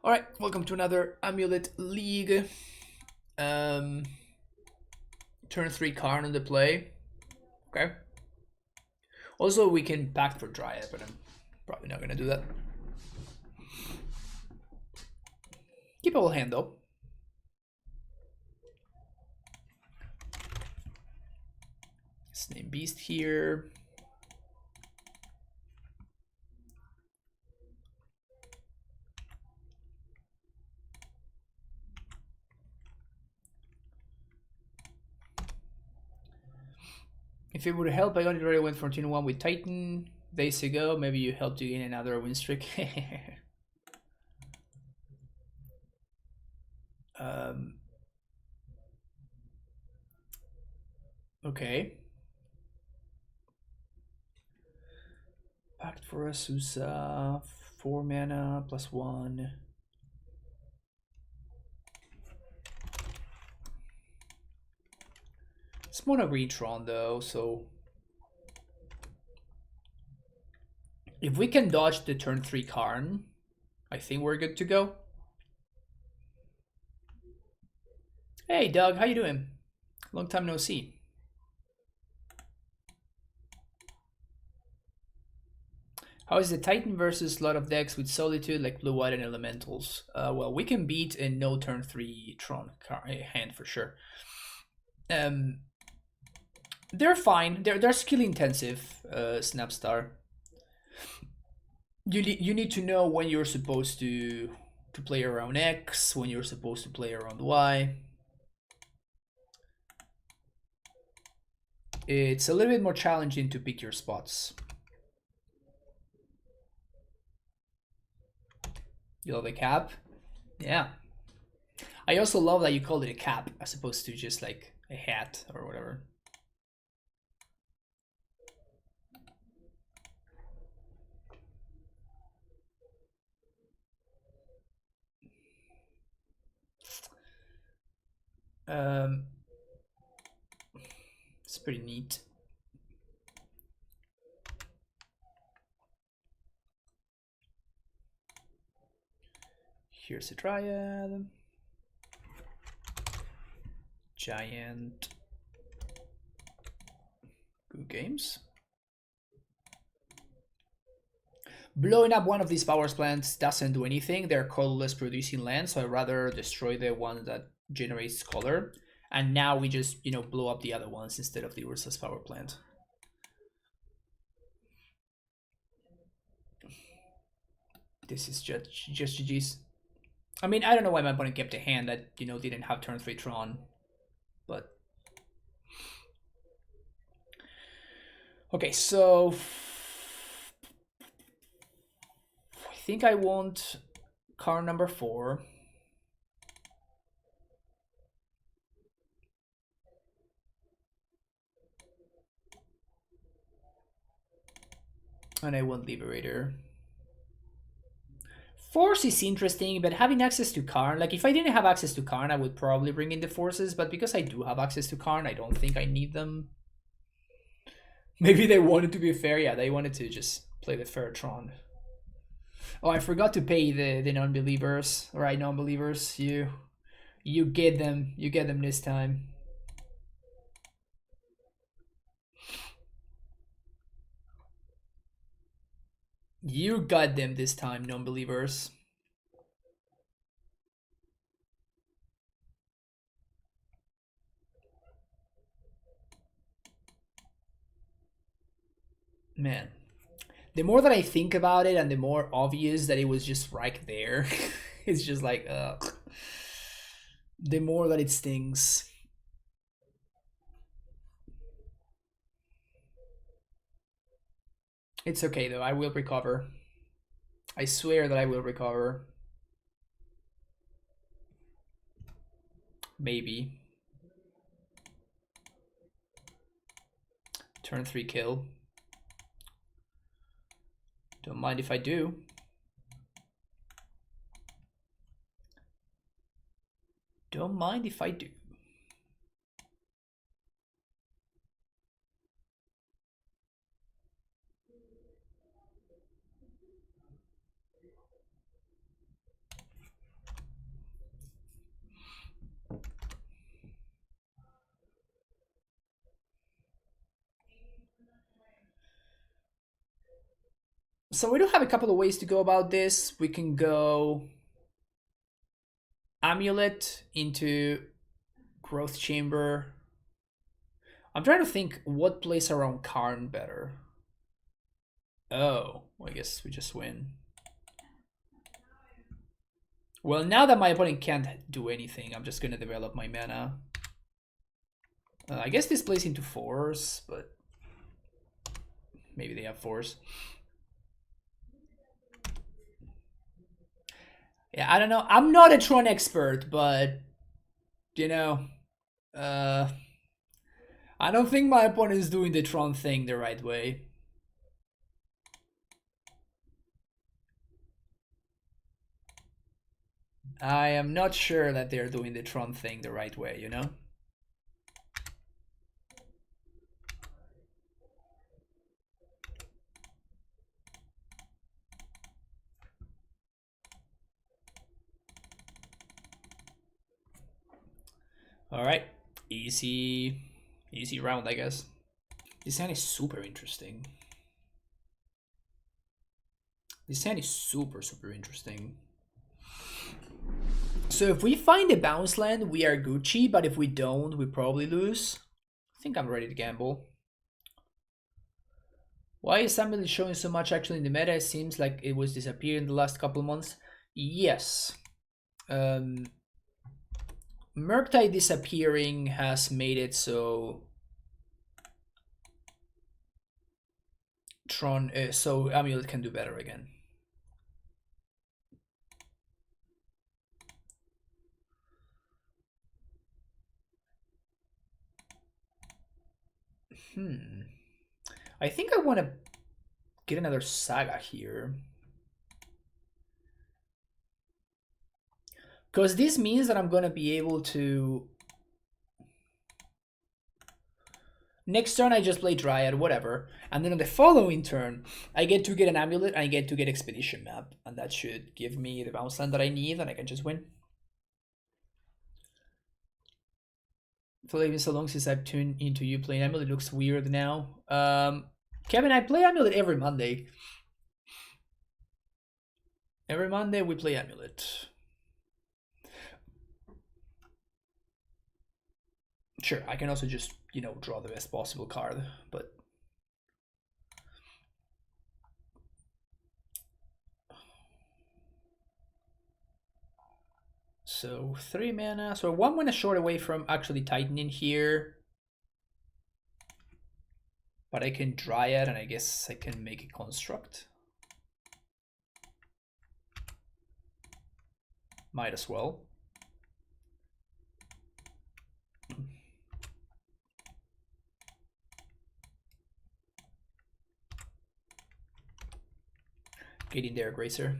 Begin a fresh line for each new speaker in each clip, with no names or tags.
All right, welcome to another Amulet League. Turn 3 Karn on the play. Okay. Also, we can pact for Dryad, but I'm probably not gonna do that. Keepable hand though. Let's name Beast here. If it would help, I already went 14-1 with Titan days ago. Maybe you helped you gain another win streak. Okay. Pact for Asusa, 4 mana plus 1. It's mono green Tron though, so if we can dodge the turn 3 Karn, I think we're good to go. Hey Doug, how you doing? Long time no see. How is the Titan versus lot of decks with Solitude like Blue White and Elementals? Well, we can beat a no turn 3 Tron hand for sure. They're fine. They're skill intensive. Snapstar. You need to know when you're supposed to play around X, when you're supposed to play around Y. It's a little bit more challenging to pick your spots. You love a cap? Yeah. I also love that you called it a cap as opposed to just like a hat or whatever. It's pretty neat. Here's a Dryad. Giant. Good games. Blowing up one of these power plants doesn't do anything. They're colorless producing land, so I'd rather destroy the one that generates color. And now we just, blow up the other ones instead of the Ursa's power plant. This is just GG's. I mean, I don't know why my opponent kept a hand that, didn't have turn 3 Tron. But... Okay, so... I think I want card number 4. And I want Liberator. Force is interesting, but having access to Karn, like if I didn't have access to Karn, I would probably bring in the forces, but because I do have access to Karn, I don't think I need them. Maybe they wanted to be fair, yeah, they wanted to just play the fair Tron. Oh, I forgot to pay the non-believers, right, non-believers, you get them this time. You got them this time, non-believers. Man, the more that I think about it and the more obvious that it was just right there, it's just like, the more that it stings. It's okay though, I will recover. I swear that I will recover. Maybe. Turn 3 kill. Don't mind if I do. Don't mind if I do. So we do have a couple of ways to go about this. We can go Amulet into Growth Chamber. I'm trying to think what plays around Karn better. Oh, well, I guess we just win. Well, now that my opponent can't do anything, I'm just gonna develop my mana. I guess this plays into 4s, but maybe they have 4s. Yeah, I don't know. I'm not a Tron expert, but you know, I don't think my opponent is doing the Tron thing the right way. I am not sure that they're doing the Tron thing the right way, you know? All right, easy round, I guess. This hand is super interesting. This hand is super interesting. So if we find a bounce land, we are Gucci, but if we don't, we probably lose. I think I'm ready to gamble. Why is Amulet showing so much actually in the meta? It seems like it was disappearing the last couple of months. Yes. Murktide disappearing has made it so Tron, so Amulet can do better again. I think I want to get another Saga here. Because this means that I'm going to be able to... Next turn I just play Dryad, whatever. And then on the following turn, I get to get an Amulet and I get to get Expedition Map. And that should give me the bounce land that I need and I can just win. I feel like it's been so long since I've tuned into you playing Amulet. It looks weird now. Kevin, I play Amulet every Monday. Every Monday we play Amulet. Sure, I can also just, you know, draw the best possible card, but... So 3 mana, so 1 mana short away from actually tightening here. But I can Dryad and I guess I can make a construct. Might as well. Get in there, Gracer.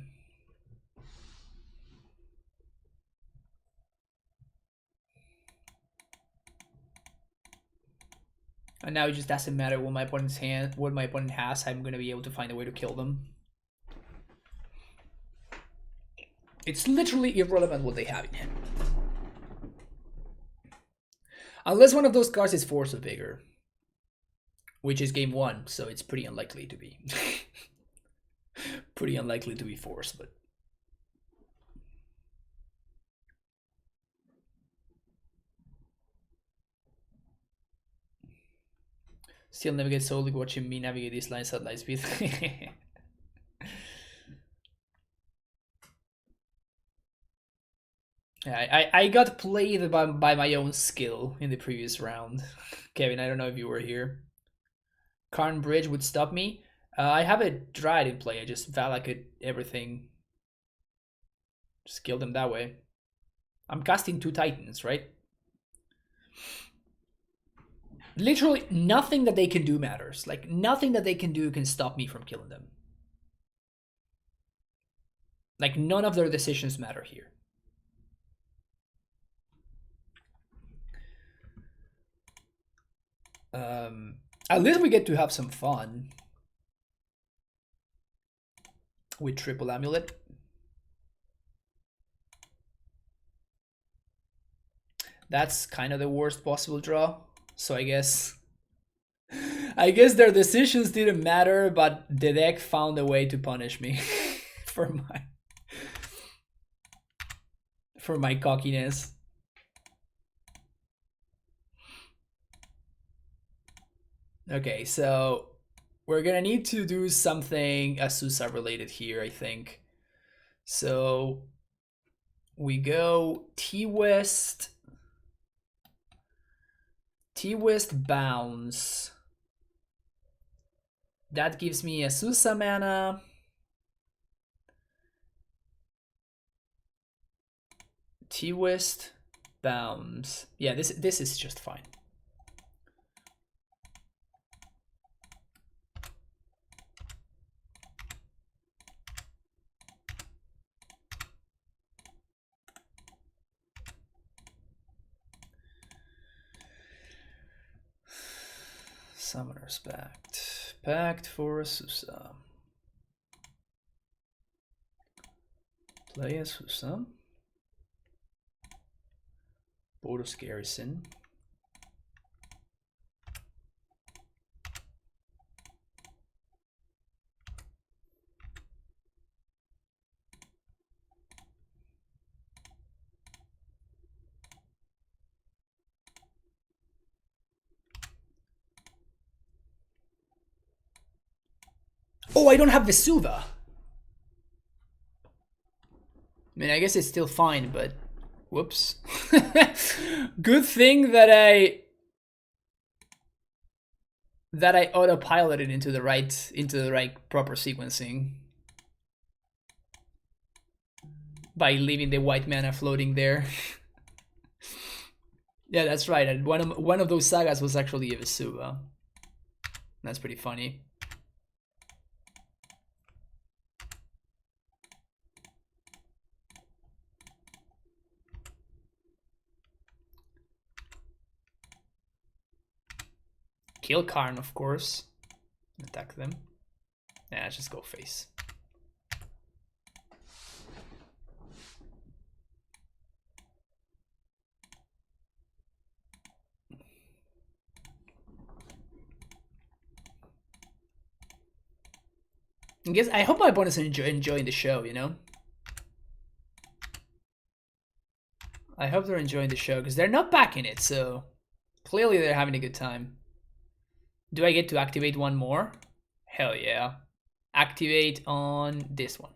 And now it just doesn't matter what my opponent's hand, what my opponent has. I'm gonna be able to find a way to kill them. It's literally irrelevant what they have in hand. Unless one of those cards is Force of Vigor, which is game 1, so it's pretty unlikely to be. Pretty unlikely to be Force, but... Still navigate solely watching me navigate these lines at light speed. Yeah, I got played by my own skill in the previous round. Kevin, I don't know if you were here. Karn Bridge would stop me. I have a Dryad in play. I just Valakut everything. Just kill them that way. I'm casting 2 Titans, right? Literally nothing that they can do matters. Like, nothing that they can do can stop me from killing them. Like, none of their decisions matter here. At least we get to have some fun with triple Amulet. That's kind of the worst possible draw. So I guess I guess their decisions didn't matter, but the deck found a way to punish me for my cockiness. Okay, so we're gonna need to do something Azusa related here, I think. So we go T-West bounce. That gives me Azusa mana. T-West bounce. Yeah, this is just fine. Summoner's Pact. Pact for Azusa. Play Azusa. Boros Garrison. Oh, I don't have Vesuva. I mean, I guess it's still fine, but whoops. Good thing that I autopiloted into the right proper sequencing by leaving the white mana floating there. Yeah, that's right. And one of those sagas was actually a Vesuva. That's pretty funny. Kill Karn, of course. Attack them. Nah, just go face. I hope my opponents are enjoying the show, you know? I hope they're enjoying the show, because they're not backing it, so clearly they're having a good time. Do I get to activate one more? Hell yeah. Activate on this one.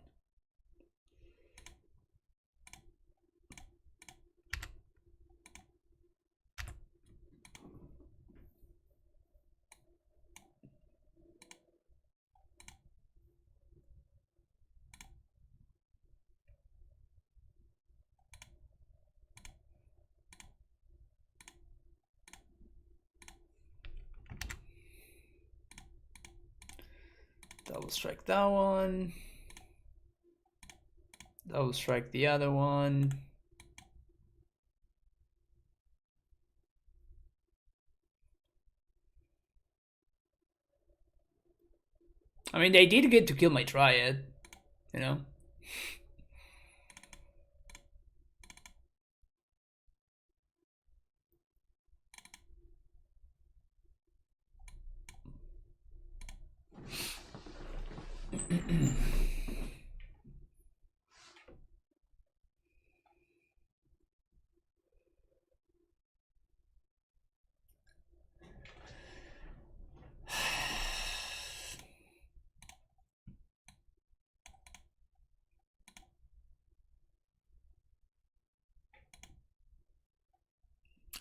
Double strike that one. Double strike the other one. I mean, they did get to kill my Triad, you know?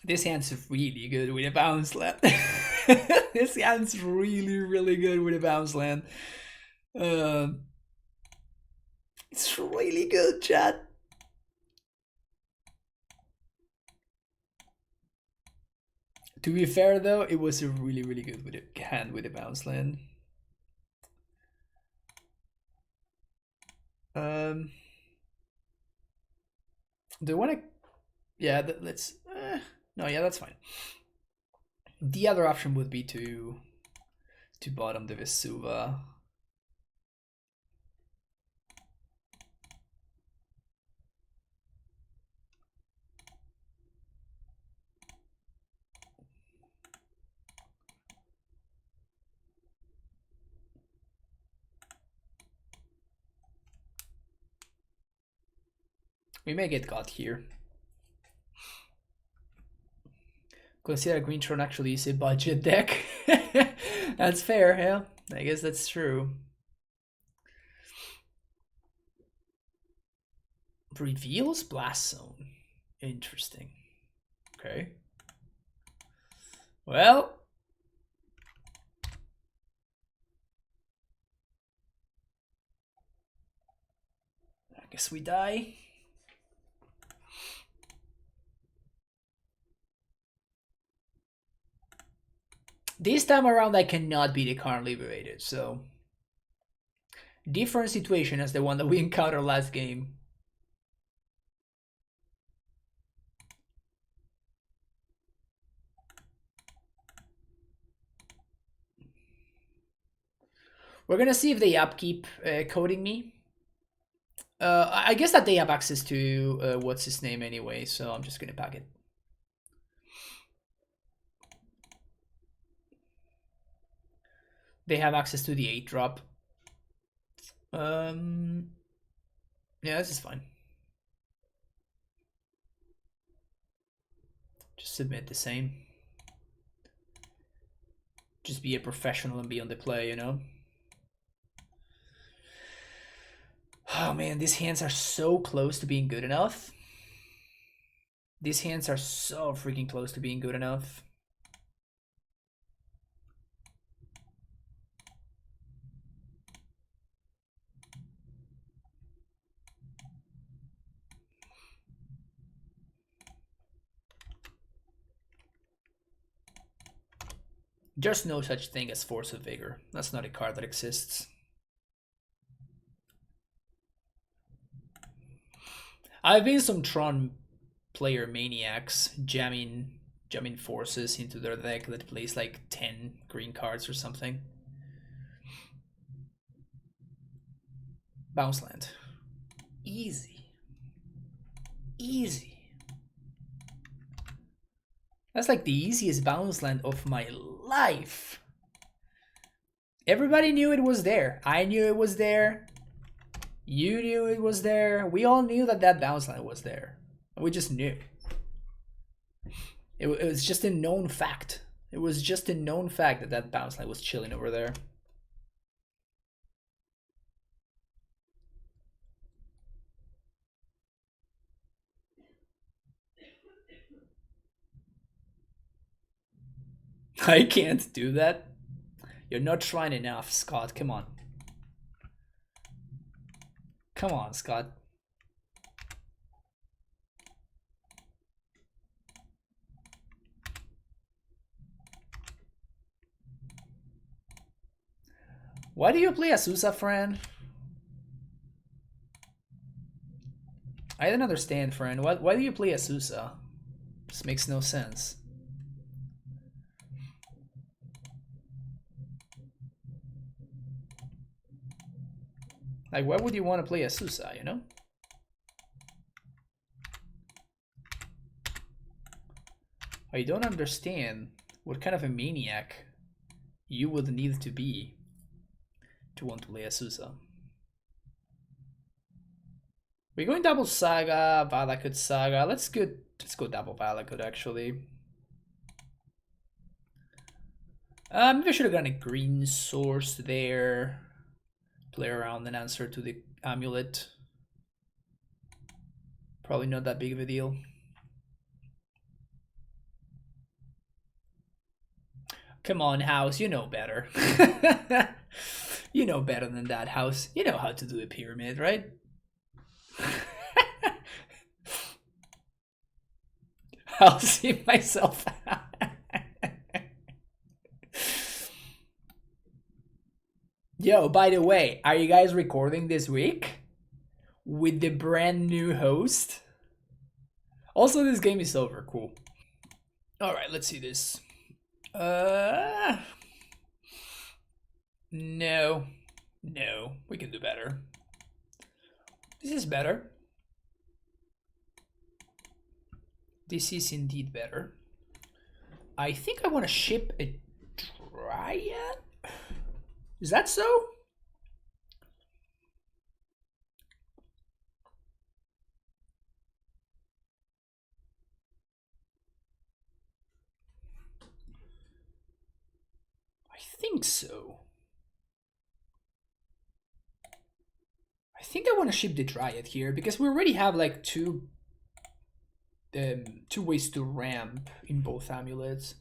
This hand's really good with a bounce land. This hand's really, really good with a bounce land. It's really good, chat. To be fair, though, it was a really, really good hand with a bounce land. Do you want to? Yeah, let's. No, yeah, that's fine. The other option would be to bottom the Vesuva. We may get got here. Consider Green Tron actually is a budget deck. That's fair, yeah. I guess that's true. Reveals Blast Zone. Interesting. Okay. Well. I guess we die. This time around I cannot be the Karn Liberated, so... different situation as the one that we encountered last game. We're gonna see if they upkeep coding me. I guess that they have access to what's his name anyway, so I'm just gonna pack it. They have access to the 8-drop. Yeah, this is fine. Just submit the same. Just be a professional and be on the play, you know? Oh man, these hands are so close to being good enough. These hands are so freaking close to being good enough. There's no such thing as Force of Vigor. That's not a card that exists. I've been some Tron player maniacs jamming forces into their deck that plays like 10 green cards or something. Bounce land. Easy. Easy. That's like the easiest bounce land of my life. Everybody knew it was there. I knew it was there. You knew it was there. We all knew that that bounce land was there. We just knew. It was just a known fact. It was just a known fact that that bounce line was chilling over there. I can't do that. You're not trying enough, Scott. Come on. Come on, Scott. Why do you play Azusa, friend? I didn't understand, friend. Why do you play Azusa? This makes no sense. Like, why would you want to play Azusa, you know? I don't understand what kind of a maniac you would need to be to want to play Azusa. We're going double Saga, Valakut Saga. Let's go double Valakut actually. Maybe I should have gotten a green source there. Play around an answer to the Amulet. Probably not that big of a deal. Come on, House, you know better. You know better than that, House. You know how to do a pyramid, right? I'll see myself out. Yo, by the way, are you guys recording this week? With the brand new host? Also, this game is over. Cool. Alright, let's see this. No. No, we can do better. This is better. This is indeed better. I think I want to ship a Dryad? Is that so? I think so. I think I want to ship the Dryad here because we already have like two ways to ramp in both amulets.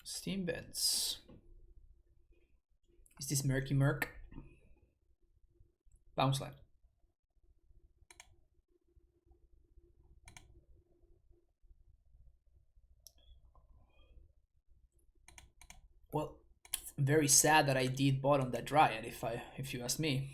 Steam vents. Is this Murky Murk? Bounce land. Well, very sad that I did bottom that Dryad, if you ask me.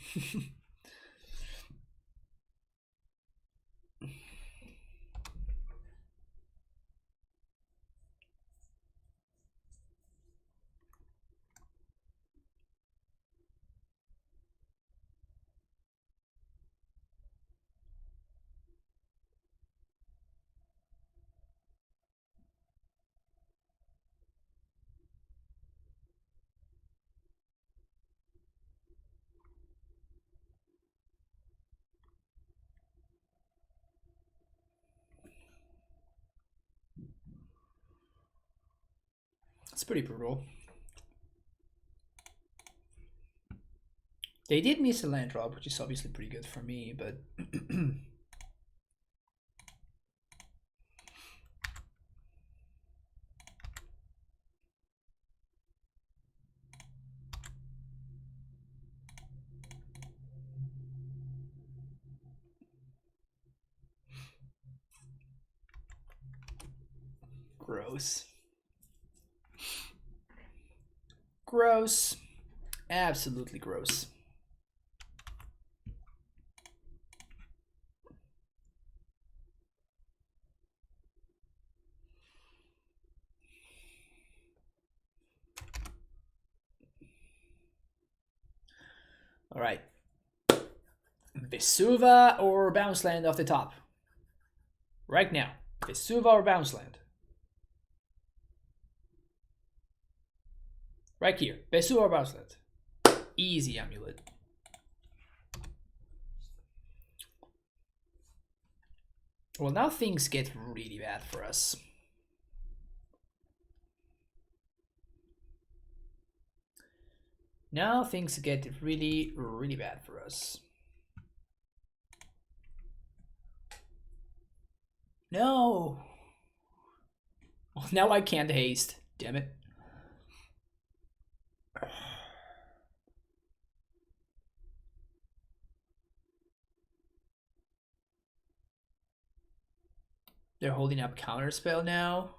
It's pretty brutal. They did miss a land drop, which is obviously pretty good for me, but gross. Gross. Absolutely gross. All right. Vesuva or Bounce Land off the top? Right now. Vesuva or Bounce Land? Right here. Vesuva or Bounce Land? Easy Amulet. Well, now things get really bad for us. Now things get really, really bad for us. No. Well, now I can't haste. Damn it. They're holding up counterspell now.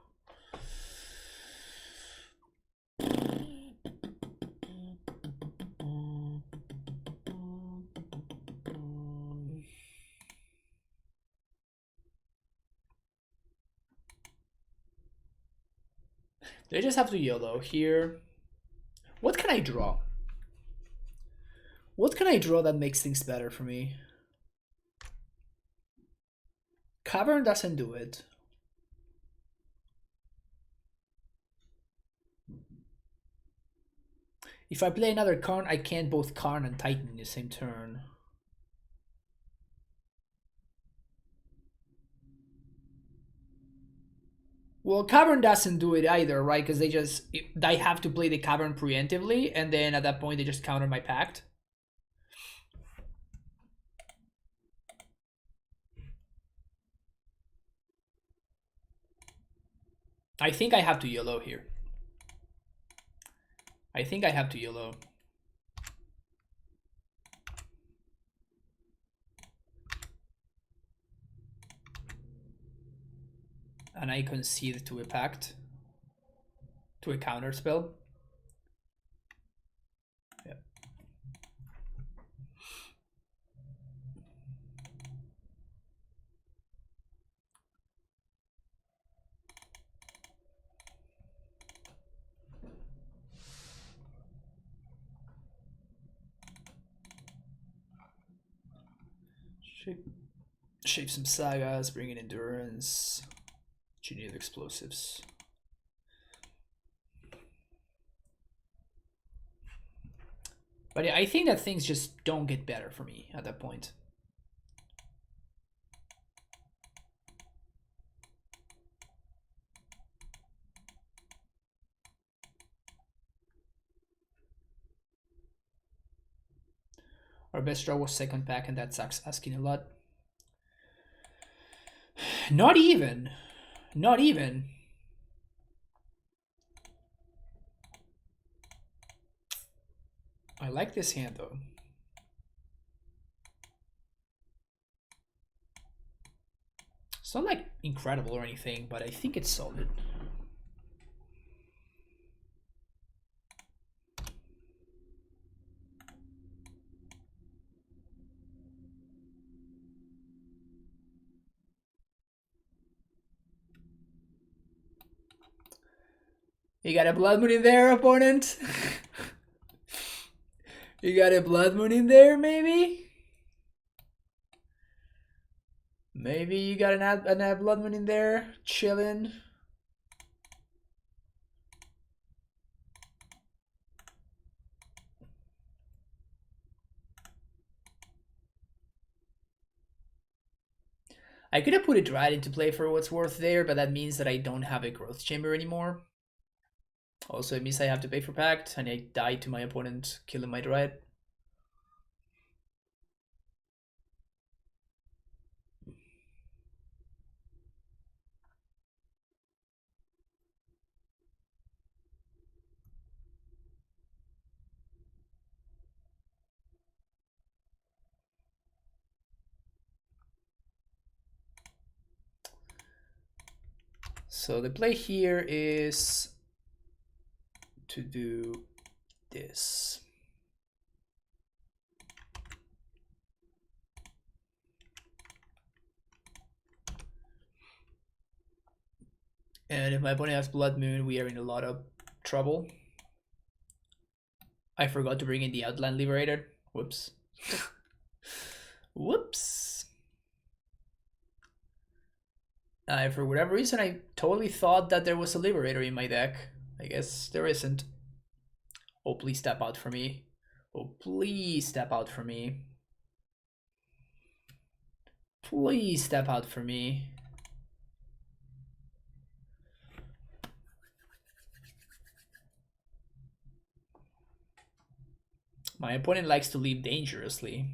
They just have to YOLO here. What can I draw? What can I draw that makes things better for me? Cavern doesn't do it. If I play another Karn, I can't both Karn and Titan in the same turn. Well, Cavern doesn't do it either, right? Because they have to play the Cavern preemptively, and then at that point they just counter my Pact. I think I have to YOLO here. I think I have to YOLO. And I concede to a Pact. To a counter spell. Yeah. Shape some sagas, bring in endurance. Genie of explosives. But I think that things just don't get better for me at that point. Our best draw was second pack, and that's asking a lot. Not even. Not even. I like this hand, though. It's not like incredible or anything, but I think it's solid. You got a blood moon in there, opponent? You got a blood moon in there, maybe? Maybe you got an blood moon in there, chilling. I could have put it right into play for what's worth there, but that means that I don't have a growth chamber anymore. Also, it means I have to pay for Pact, and I die to my opponent killing my Dread. So the play here is to do this. And if my opponent has Blood Moon, we are in a lot of trouble. I forgot to bring in the Outland Liberator. Whoops. Whoops. For whatever reason, I totally thought that there was a Liberator in my deck. I guess there isn't. Oh, please step out for me. Oh, please step out for me. Please step out for me. My opponent likes to leave dangerously.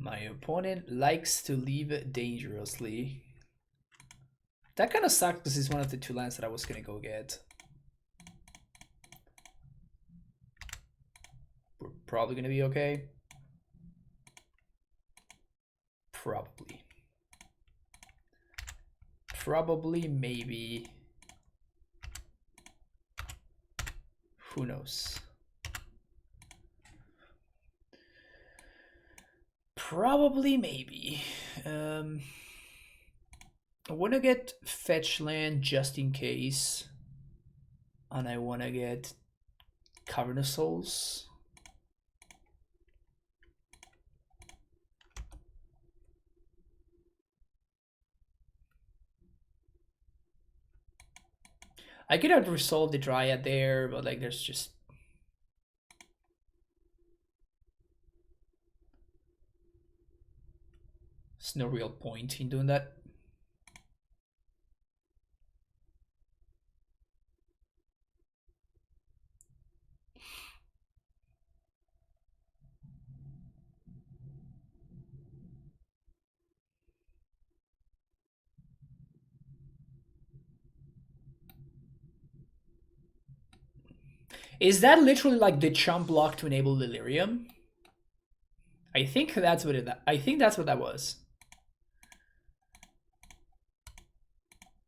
My opponent likes to leave dangerously. That kind of sucks because it's one of the two lands that I was gonna go get. We're probably gonna be okay. Probably. Probably, maybe. Who knows? Probably, maybe. I want to get fetch land just in case. And I want to get Cavern of Souls. I could have resolved the Dryad there, but like there's just... There's no real point in doing that. Is that literally like the chump block to enable Delirium? I think that's what that was.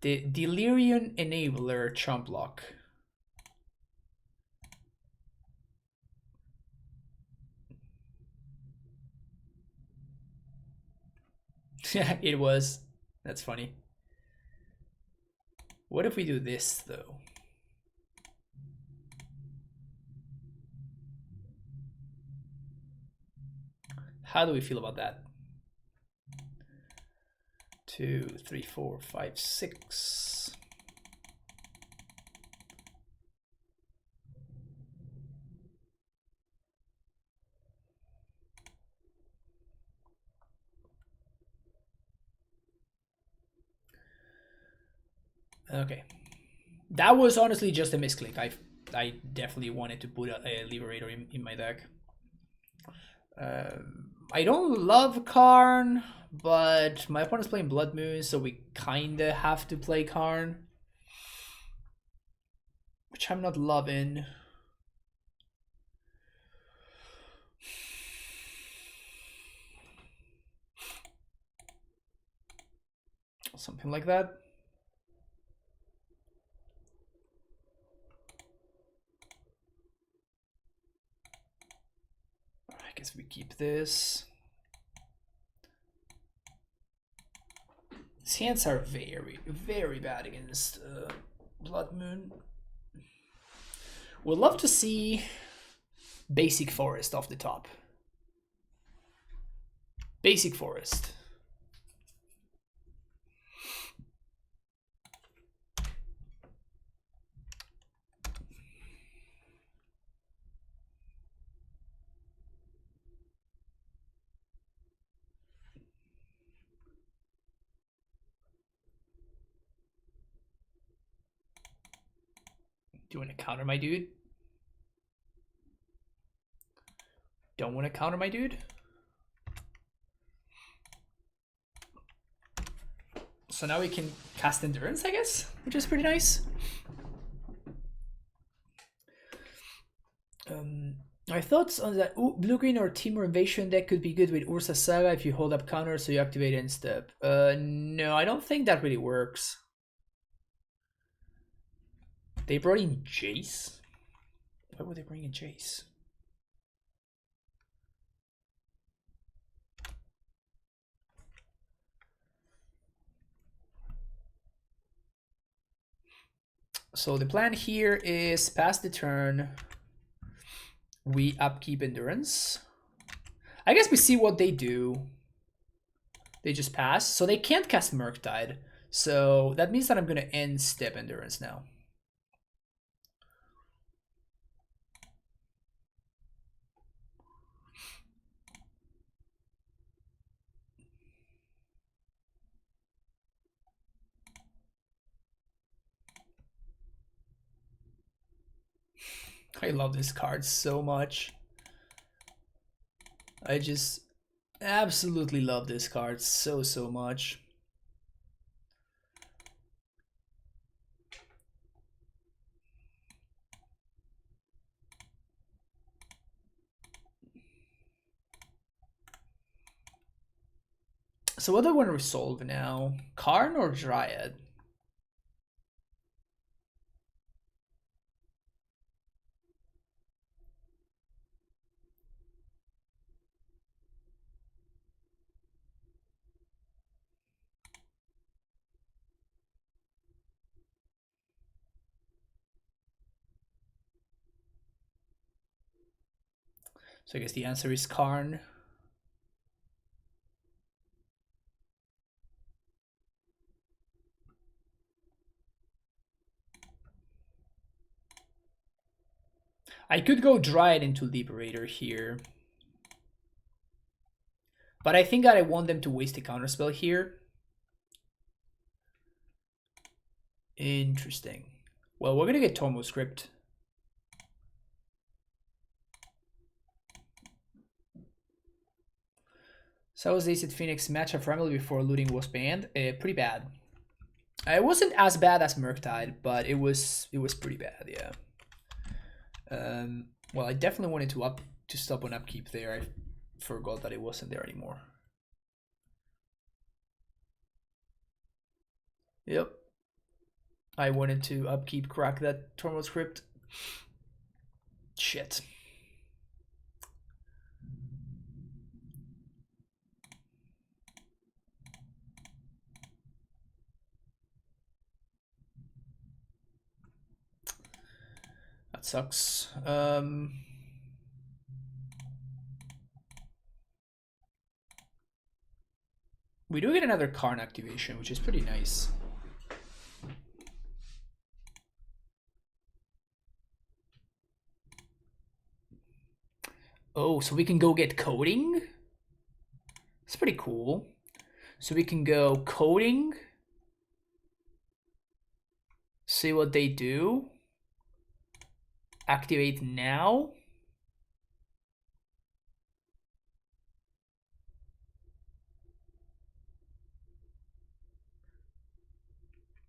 The Delirium enabler chump block. Yeah, it was. That's funny. What if we do this though? How do we feel about that? 2, 3, 4, 5, 6. Okay. That was honestly just a misclick. I definitely wanted to put a Liberator in my deck. I don't love Karn, but my opponent's playing Blood Moon, so we kinda have to play Karn. Which I'm not loving. Something like that. I guess we keep this. His hands are very, very bad against Blood Moon. Would love to see Basic Forest off the top. Basic Forest. Do you want to counter my dude? Don't want to counter my dude? So now we can cast Endurance, I guess, which is pretty nice. My thoughts on that blue-green or Timur Invasion deck could be good with Ursa Saga if you hold up counter so you activate end step. No, I don't think that really works. They brought in Jace? Why would they bring in Jace? So the plan here is pass the turn. We upkeep Endurance. I guess we see what they do. They just pass. So they can't cast Murktide. So that means that I'm going to end step Endurance now. I love this card so much. I just absolutely love this card so much. So what do I want to resolve now? Karn or Dryad? So I guess the answer is Karn. I could go Dryad into Liberator here. But I think that I want them to waste a counterspell here. Interesting. Well, we're gonna get Tomo Script. So was Acid Phoenix matchup for Amulet before looting was banned? Pretty bad. It wasn't as bad as Murktide, but it was pretty bad, yeah. Well, I definitely wanted to stop on upkeep there. I forgot that it wasn't there anymore. Yep. I wanted to upkeep crack that Tormo script. Shit. That sucks. We do get another Karn activation, which is pretty nice. Oh, so we can go get coding? It's pretty cool. So we can go coding. See what they do. Activate now.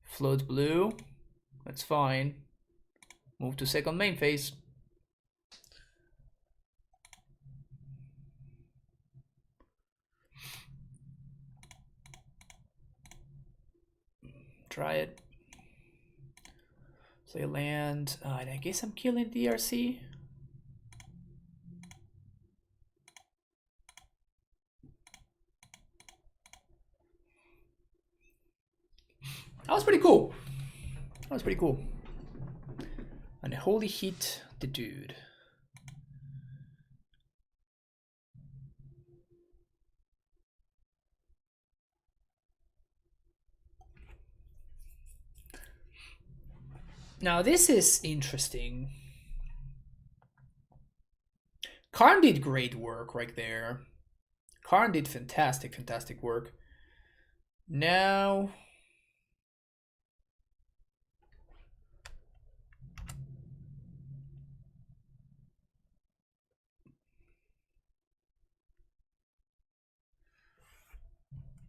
Float blue. That's fine. Move to second main phase. Try it. Play land. And I guess I'm killing DRC. That was pretty cool. That was pretty cool. And holy hit the dude. Now this is interesting. Karn did great work right there. Karn did fantastic, fantastic work. Now...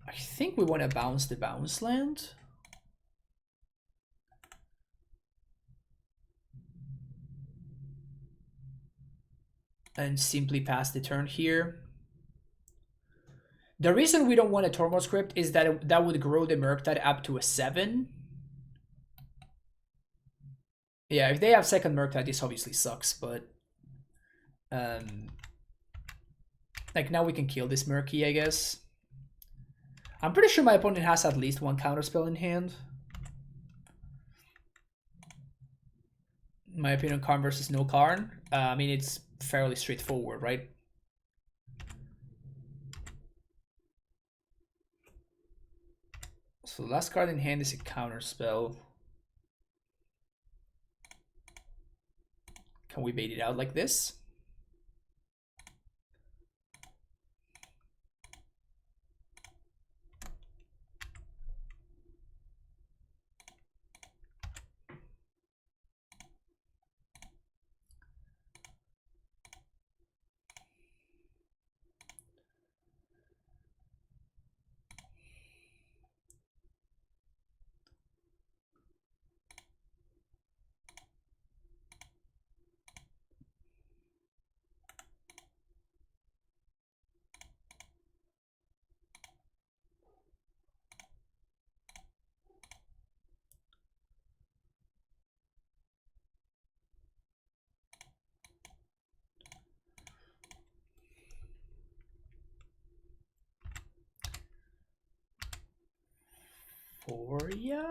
I think we want to bounce the bounce land. And simply pass the turn here. The reason we don't want a Tormo script is that that would grow the Murktide up to a 7. Yeah, if they have second Murktide, this obviously sucks, but... like, now we can kill this Murky, I guess. I'm pretty sure my opponent has at least one counterspell in hand. In my opinion, Karn versus no Karn. I mean, it's fairly straightforward, right? So the last card in hand is a counterspell. Can we bait it out like this? For ya.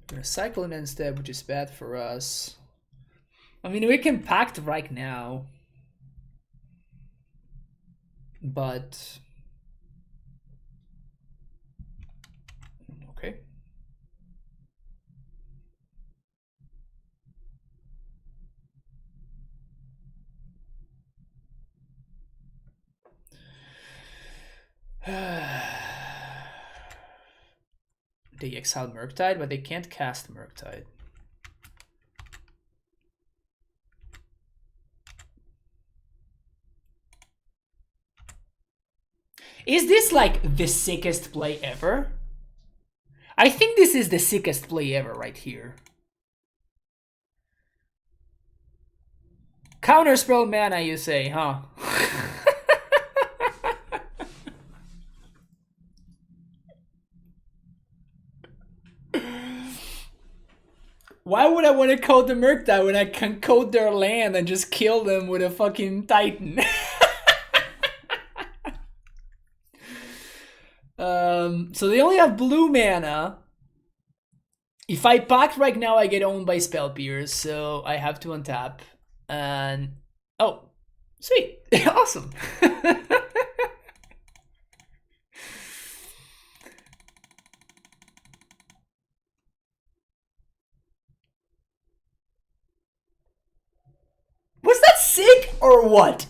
Gonna cycle in instead, which is bad for us. I mean, we can pact right now, but okay. They exile Murktide, but they can't cast Murktide. Is this like the sickest play ever? I think this is the sickest play ever right here. Counterspell mana, you say, huh? Why would I want to code the Murktide when I can code their land and just kill them with a fucking Titan? So they only have blue mana. If I pack right now, I get owned by Spell Pierce, so I have to untap. And oh, sweet, awesome. Was that sick or what?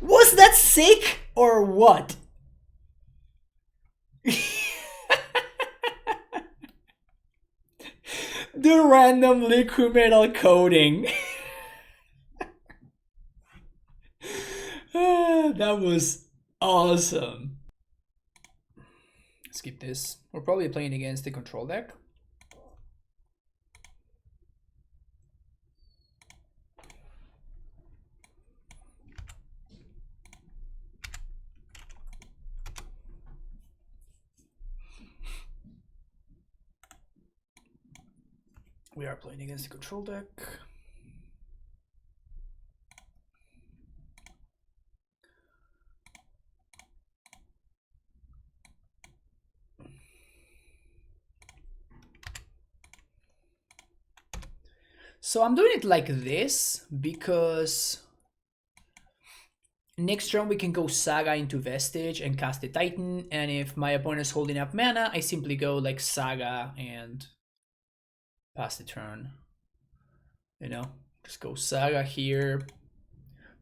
Was that sick or what? The random liquid metal coating. That was awesome. Skip this. We're probably playing against the control deck. We are playing against the control deck. So I'm doing it like this because next turn we can go Saga into Vestige and cast the Titan, and if my opponent is holding up mana, I simply go like Saga and pass the turn. You know, just go Saga here,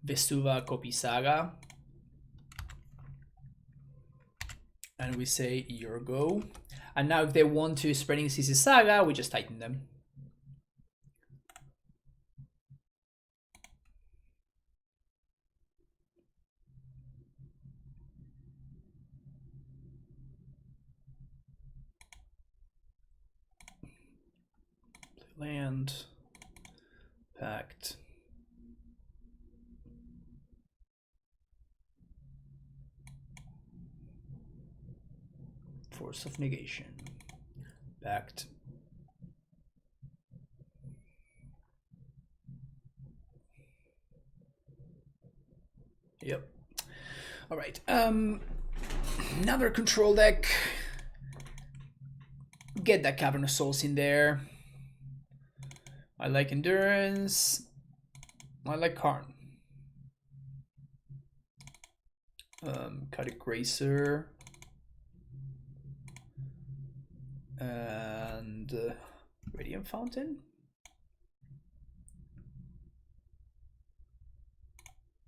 Vesuva, copy Saga. And we say your go. And now if they want to Spreading CC Saga, we just Titan them. Land, pact. Force of negation, pact. Yep. All right. Another control deck. Get that Cavern of Souls in there. I like Endurance. I like Karn. Cutting Gracer. And Radiant Fountain.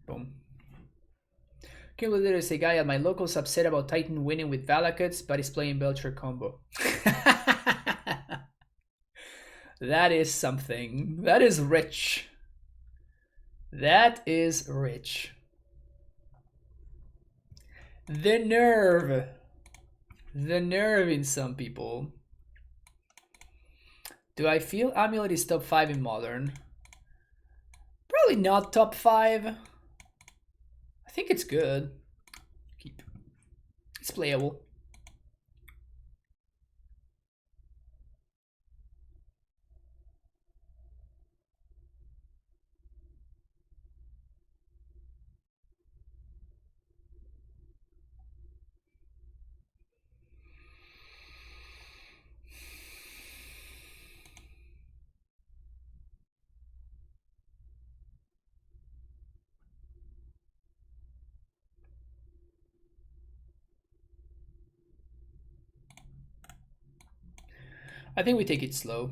Boom. Can we literally say, guy at my locals upset about Titan winning with Valakuts, but he's playing Belcher combo. That is something. That is rich. That is rich. The nerve. The nerve in some people. Do I feel Amulet is top 5 in Modern? Probably not top 5. I think it's good. Keep. It's playable. I think we take it slow.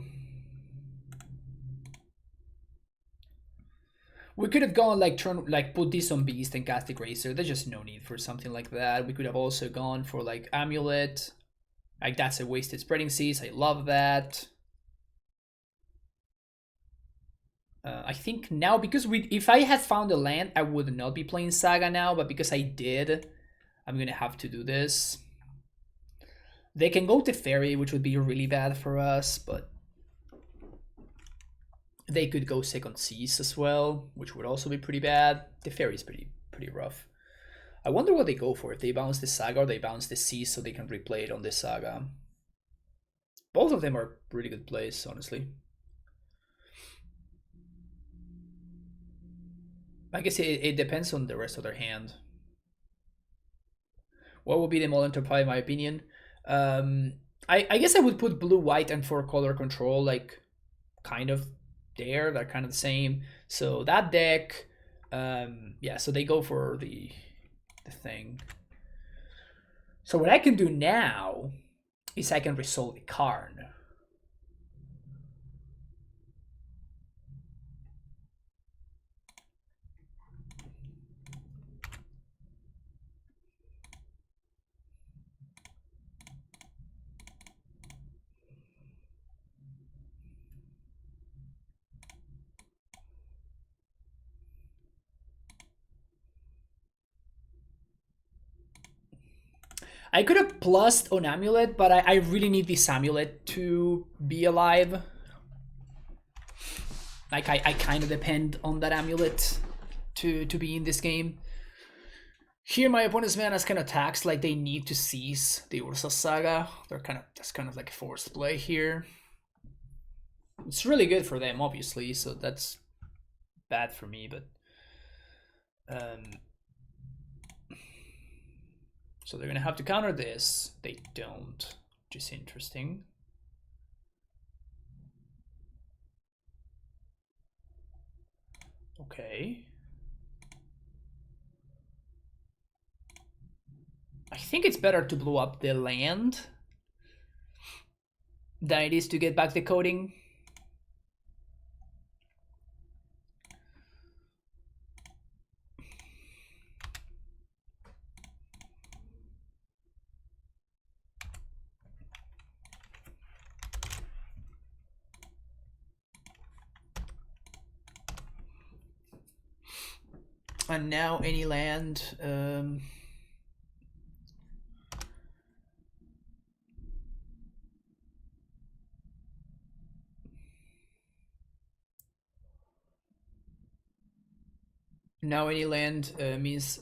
We could have gone like put this on Beast and cast the Gracer. There's just no need for something like that. We could have also gone for like Amulet. Like that's a wasted Spreading Seas. I love that. I think now because if I had found a land, I would not be playing Saga now. But because I did, I'm gonna have to do this. They can go to Fairy, which would be really bad for us, but they could go second Seas as well, which would also be pretty bad. The Fairy is pretty rough. I wonder what they go for, if they bounce the Saga or they bounce the Seas so they can replay it on the Saga. Both of them are really good plays, honestly. I guess it depends on the rest of their hand. What would be the modern top 5 in my opinion? I guess I would put blue, white, and 4-color control like kind of there. They're kind of the same. So that deck, yeah. So they go for the thing. So what I can do now is I can resolve the Karn. I could have plussed on Amulet, but I really need this Amulet to be alive. Like I kind of depend on that Amulet to be in this game. Here my opponent's manas can attacks like they need to seize the Ursa Saga. That's kind of like a forced play here. It's really good for them, obviously, so that's bad for me, but so they're gonna have to counter this. They don't, which is interesting. Okay. I think it's better to blow up the land than it is to get back the coding. And now any land. Now any land means,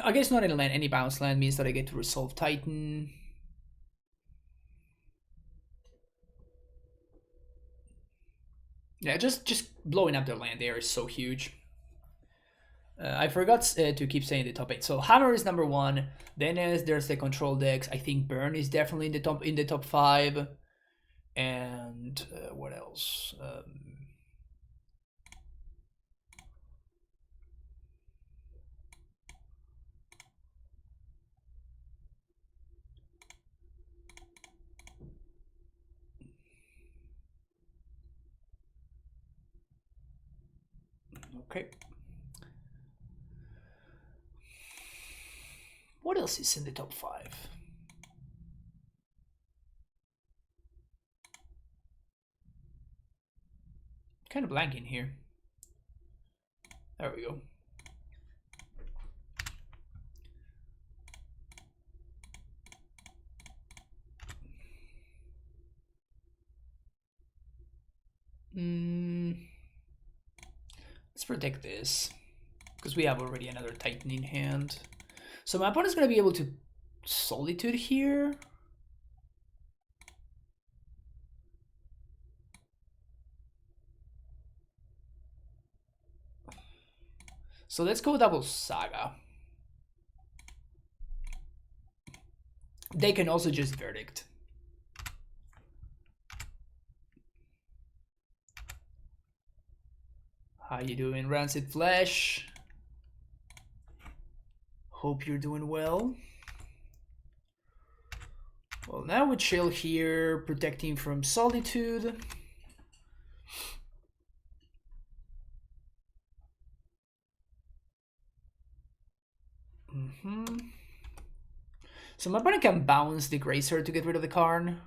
I guess not any land, any bounce land means that I get to resolve Titan. Yeah, just blowing up their land there is so huge. I forgot to keep saying the top 8. So Hammer is number 1. Then there's the control decks. I think Burn is definitely in the top 5. And what else? Okay. What else is in the top 5? Kind of blanking here. There we go. Let's protect this, because we have already another Titan in hand. So my opponent's going to be able to Solitude here. So let's go double Saga. They can also just Verdict. How you doing, Rancid Flesh? Hope you're doing well. Well, now we chill here, protecting from Solitude. So my opponent can bounce the Gracer to get rid of the Karn.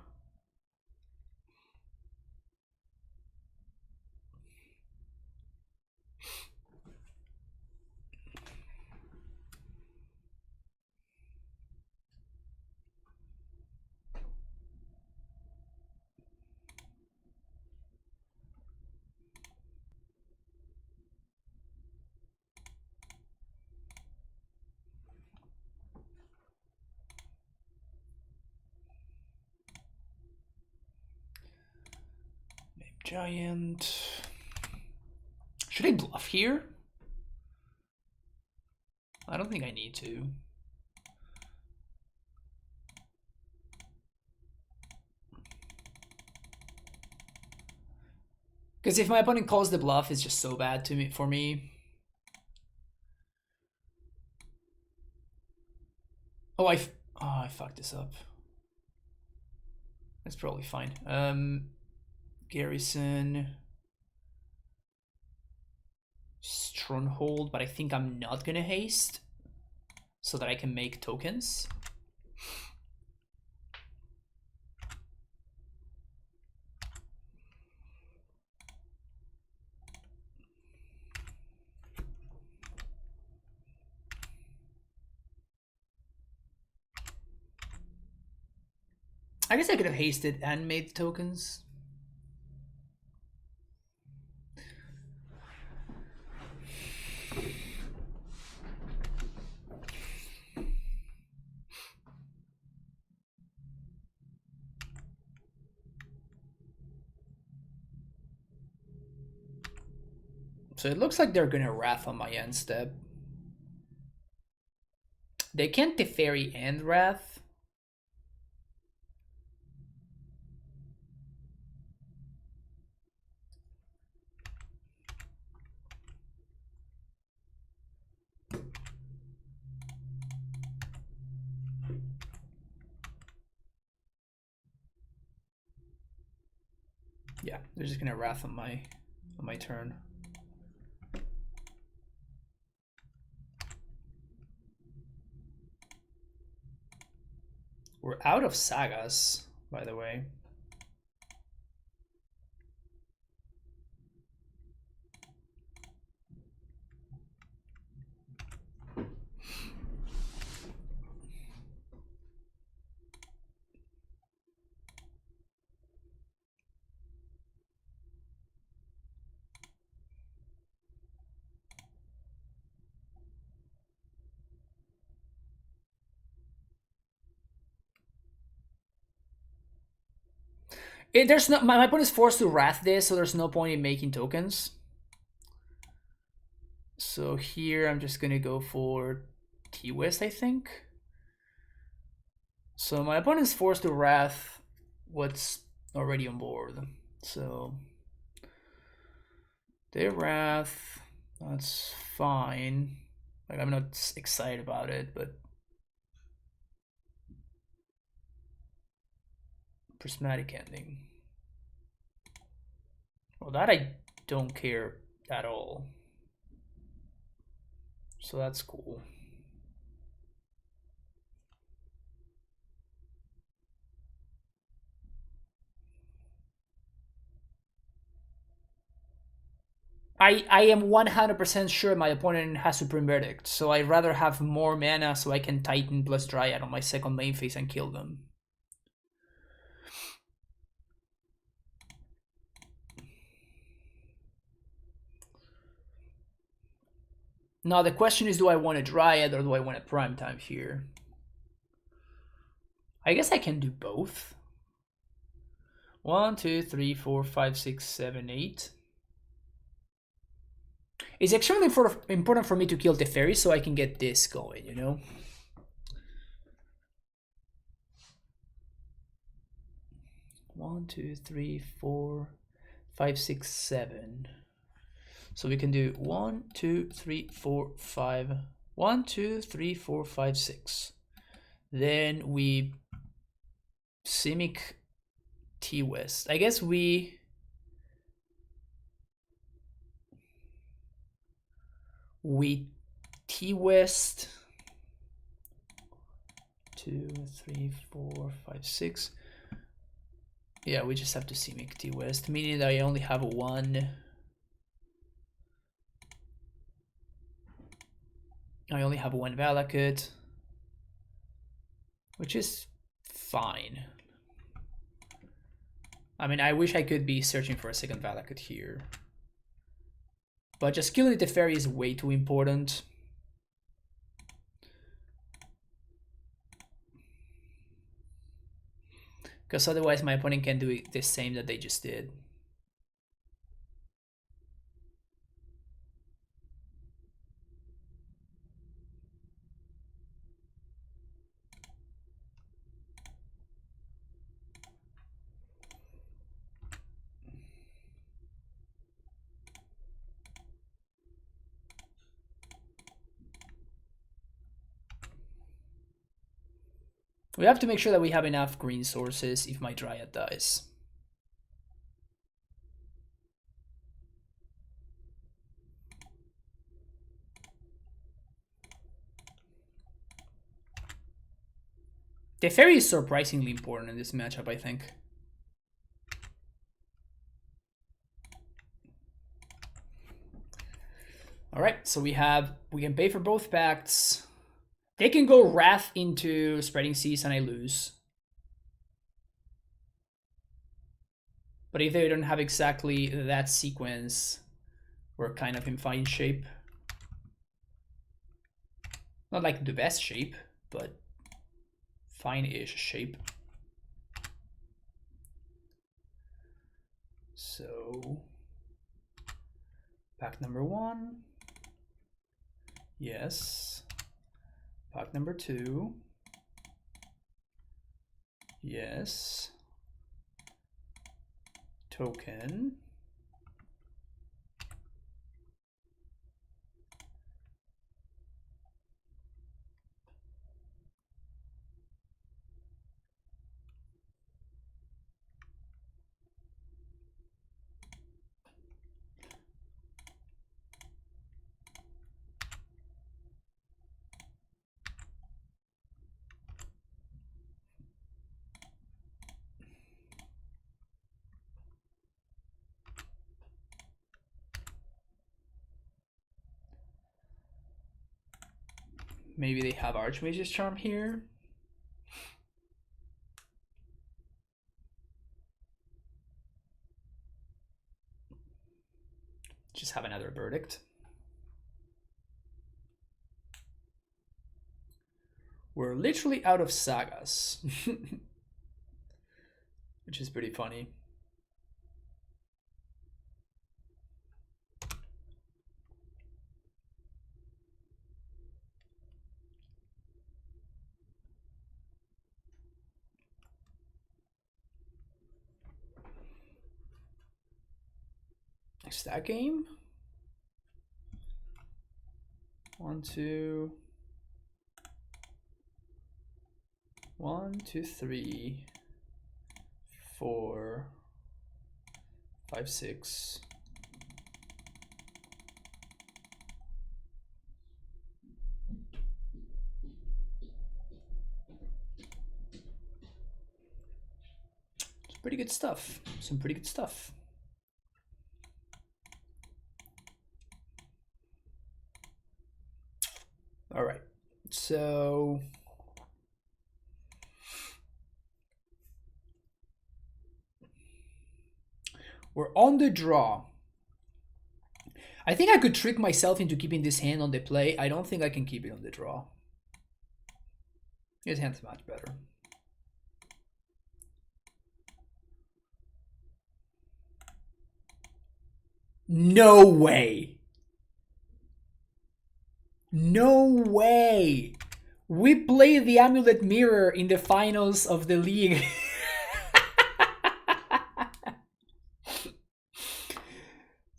Giant. Should I bluff here? I don't think I need to. Because if my opponent calls the bluff, it's just so bad for me. Oh, I fucked this up. That's probably fine. Garrison. Stronghold, but I think I'm not gonna haste so that I can make tokens. I guess I could have hasted and made tokens. So it looks like they're gonna Wrath on my end step. They can't Teferi and Wrath. Yeah, they're just gonna Wrath on my turn. We're out of sagas, by the way. There's no my opponent is forced to Wrath this, so there's no point in making tokens. So here I'm just gonna go for T-West, I think. So my opponent is forced to Wrath what's already on board. So they Wrath, that's fine. Like, I'm not excited about it, but prismatic ending. Well, that I don't care at all. So that's cool. I am 100% sure my opponent has Supreme Verdict, so I'd rather have more mana so I can Titan plus Dryad on my second main phase and kill them. Now the question is, do I want a Dryad or do I want a Prime Time here? I guess I can do both. 1, 2, 3, 4, 5, 6, 7, 8. It's extremely important for me to kill the fairy so I can get this going, you know? One, 2, 3, 4, 5, 6, 7. So we can do 1, 2, 3, 4, 5. 1, 2, 3, 4, 5, 6. Then we Simic T-West. I guess we T-West 2, 3, 4, 5, 6. Yeah, we just have to Simic T-West, meaning that I only have one. I only have one Valakut, which is fine. I mean, I wish I could be searching for a second Valakut here. But just killing the fairy is way too important. Because otherwise my opponent can do the same that they just did. We have to make sure that we have enough green sources if my Dryad dies. The fairy is surprisingly important in this matchup, I think. All right, so we can pay for both pacts. They can go Wrath into Spreading Seas and I lose. But if they don't have exactly that sequence, we're kind of in fine shape. Not like the best shape, but fine-ish shape. So, pack number 1. Yes. Pack number 2. Yes. Token. Maybe they have Archmage's Charm here. Just have another verdict. We're literally out of sagas. Which is pretty funny. Stack game. 1, 2. 1, 2, 3, 4, 5, 6. It's pretty good stuff. Some pretty good stuff. All right, so we're on the draw. I think I could trick myself into keeping this hand on the play. I don't think I can keep it on the draw. His hand's much better. No way. No way. We played the Amulet Mirror in the finals of the league.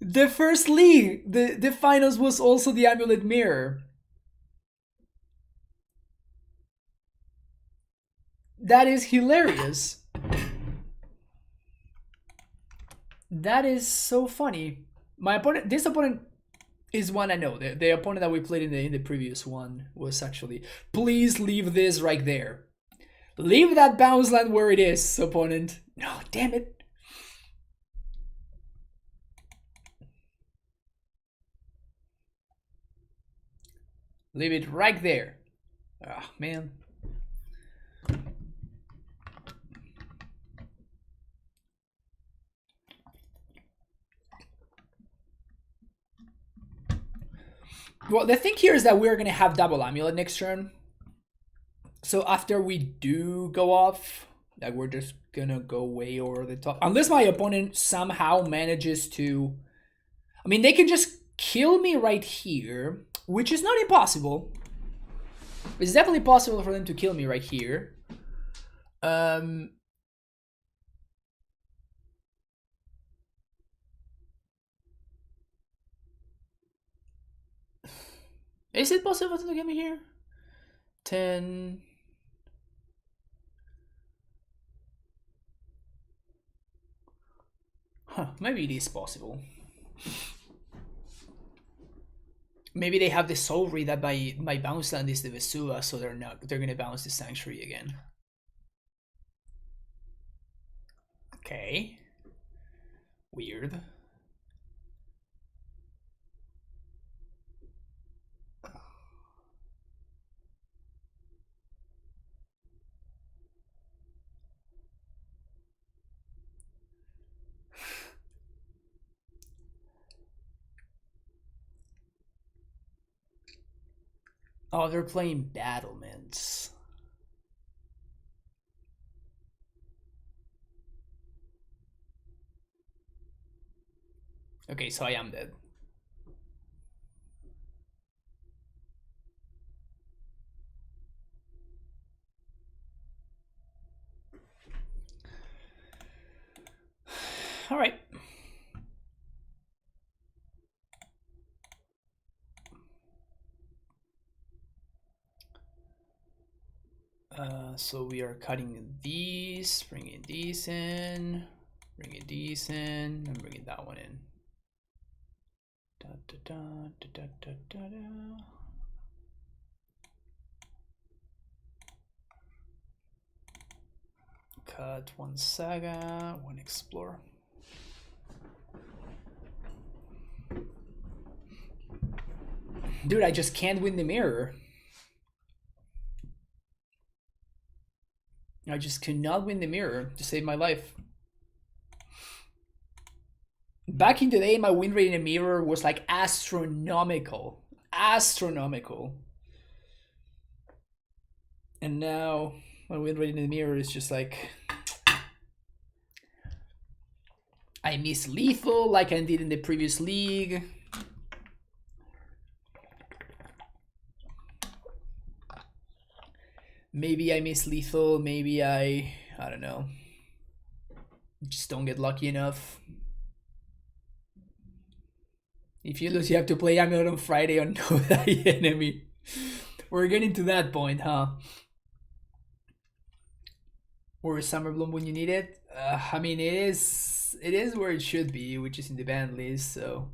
The first league, the finals was also the Amulet Mirror. That is hilarious. That is so funny. This opponent is one I know. The opponent that we played in the previous one was actually, please leave this right there. Leave that bounce land where it is, opponent. No, damn it. Leave it right there. Ah, oh, man. Well, the thing here is that we're going to have double Amulet next turn. So after we do go off, like we're just going to go way over the top. Unless my opponent somehow manages to... I mean, they can just kill me right here, which is not impossible. It's definitely possible for them to kill me right here. Is it possible to get me here? 10. Huh, maybe it is possible. Maybe they have the soul read that my bounce land is the Vesua, so they're gonna bounce the Sanctuary again. Okay. Weird. Oh, they're playing Battlements. Okay, so I am dead. All right. So we are cutting these, bringing these in, bringing these in, and bringing that one in. Da, da, da, da, da, da, da, da. Cut one Saga, one Explore. Dude, I just can't win the mirror. I just cannot win the mirror to save my life. Back in the day, my win rate in a mirror was like astronomical. Astronomical. And now, my win rate in the mirror is just like... I miss lethal like I did in the previous league. Maybe I miss lethal, maybe I don't know. Just don't get lucky enough. If you lose, you have to play Amulet on Friday on No Die Enemy. We're getting to that point, huh? Or Summer Bloom when you need it. I mean, it is where it should be, which is in the ban list, so...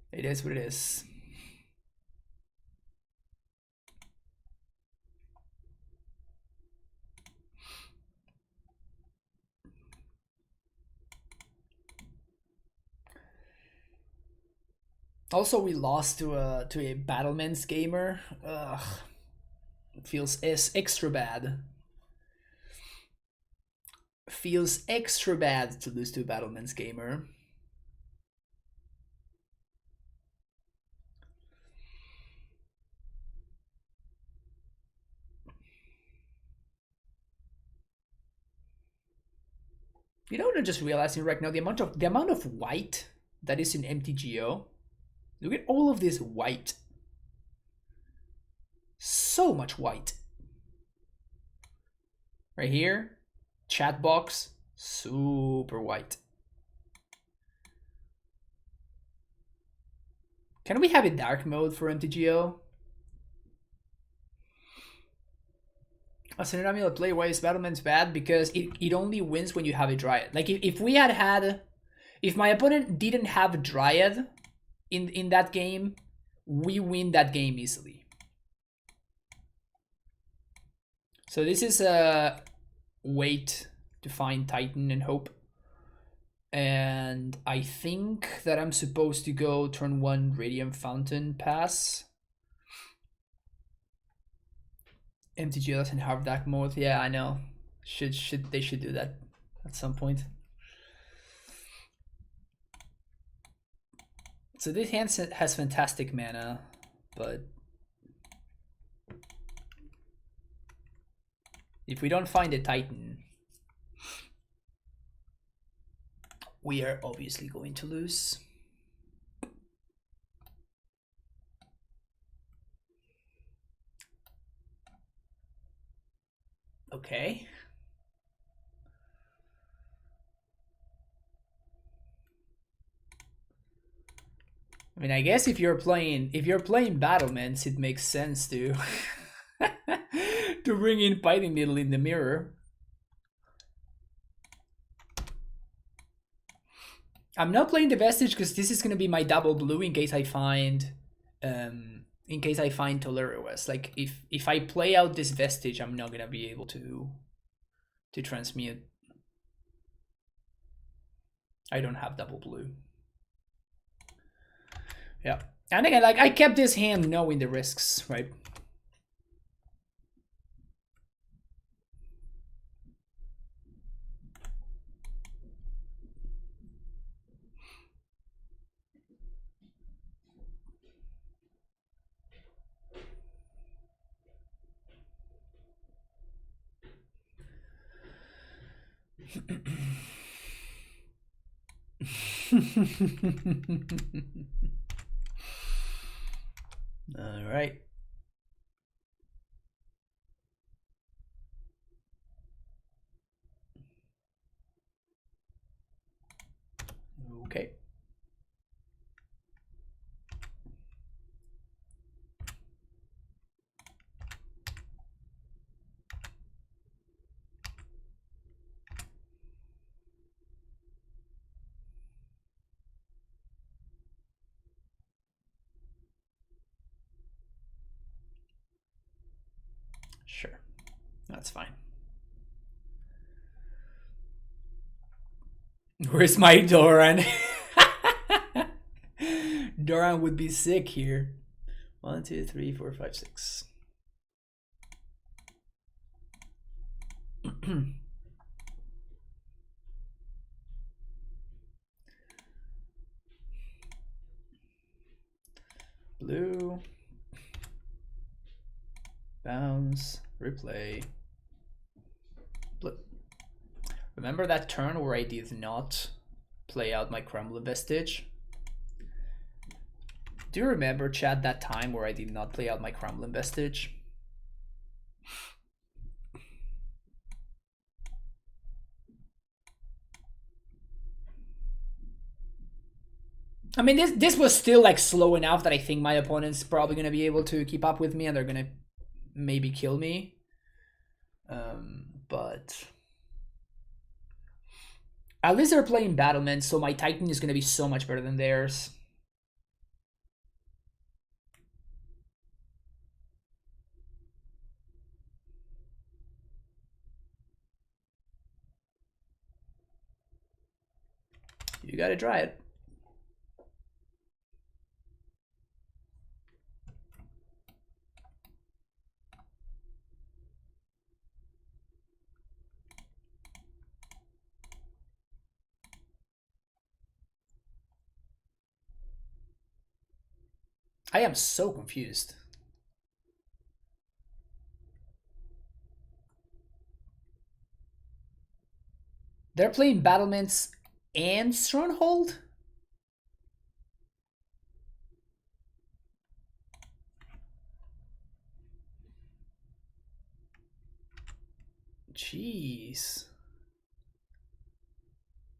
It is what it is. Also, we lost to a Battlements gamer. Ugh, it feels extra bad. Feels extra bad to lose to a Battlements gamer. You know what I'm just realizing right now? The amount of white that is in MTGO. Look at all of this white. So much white. Right here, chat box, super white. Can we have a dark mode for MTGO? As an Amulet play, why is Battlements bad? Because it only wins when you have a Dryad. Like if we had if my opponent didn't have a Dryad in that game, we win that game easily. So this is a wait to find Titan and hope. And I think that I'm supposed to go turn 1 Radiant Fountain pass. MTG doesn't have dark mode. Yeah, I know. They should do that at some point. So this hand has fantastic mana, but if we don't find a Titan, we are obviously going to lose. Okay. I mean, I guess if you're playing battlements, it makes sense to to bring in Fighting Needle in the mirror. I'm not playing the Vestige because this is gonna be my double blue in case I find Tolera West. Like if I play out this Vestige, I'm not gonna be able to transmute. I don't have double blue. Yeah. And again, like I kept this hand knowing the risks, right? All right. Okay. Sure. That's fine. Where's my Doran? Doran would be sick here. 1, 2, 3, 4, 5, 6. Blue. Bounce. Replay. Blue. Remember that turn where I did not play out my Crumbler Vestige? Do you remember, chat, that time where I did not play out my Crumbling Vestige? I mean, this was still like slow enough that I think my opponent's probably gonna be able to keep up with me, and they're gonna maybe kill me. But at least they're playing Battlement, so my Titan is gonna be so much better than theirs. You gotta try it. I am so confused. They're playing Battlements and Stronghold? Jeez.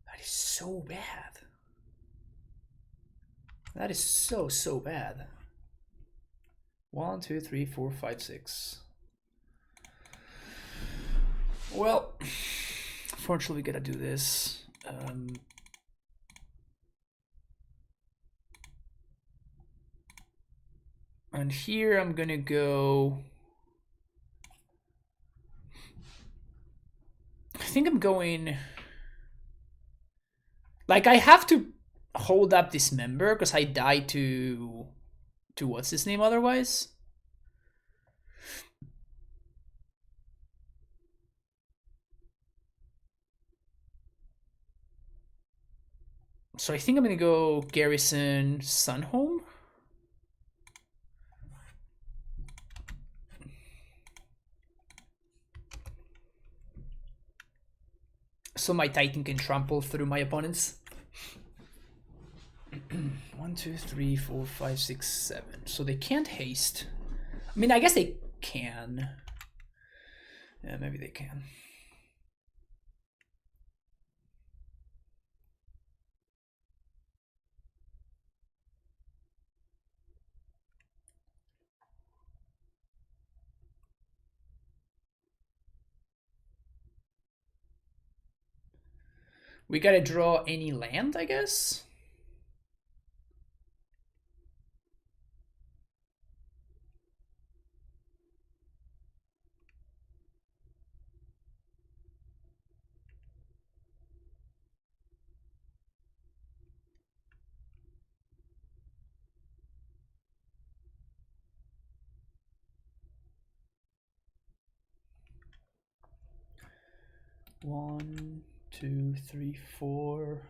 That is so bad. That is so bad. 1, 2, 3, 4, 5, 6. Well, fortunately, we gotta do this. And here I'm gonna go. I think I'm going. Like, I have to hold up this member because I die to what's his name otherwise. So I think I'm gonna go Garrison Sunhome. So my Titan can trample through my opponents. 1, 2, 3, 4, 5, 6, 7. So they can't haste. I mean, I guess they can. Yeah, maybe they can. We gotta draw any land, I guess. One, two, three, four.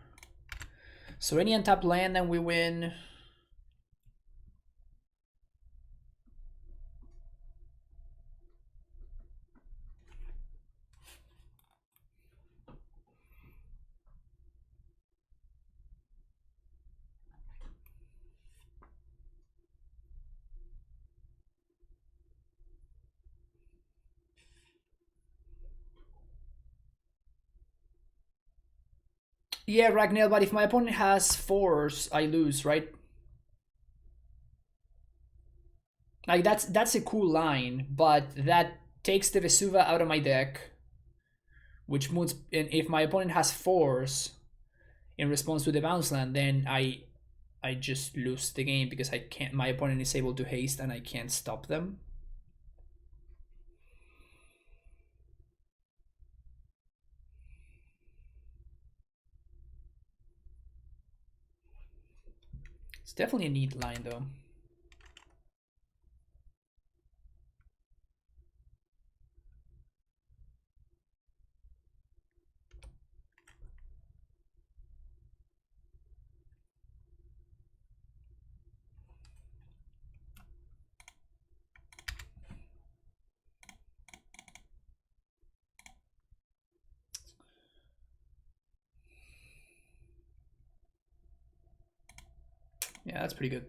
So any untapped land, then we win. Yeah, Ragnell, but if my opponent has fours, I lose, right? Like that's a cool line, but that takes the Vesuva out of my deck, which moves. And if my opponent has fours in response to the bounce land, then I just lose the game because I can't. My opponent is able to haste, and I can't stop them. It's definitely a neat line, though. Yeah, that's pretty good.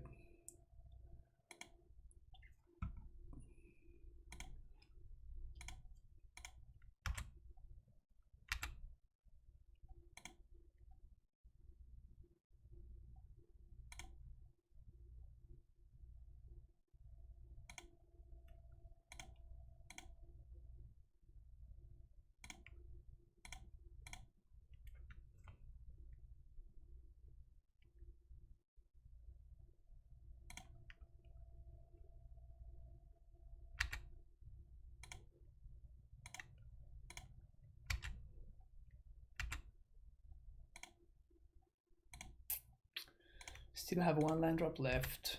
Still have one land drop left.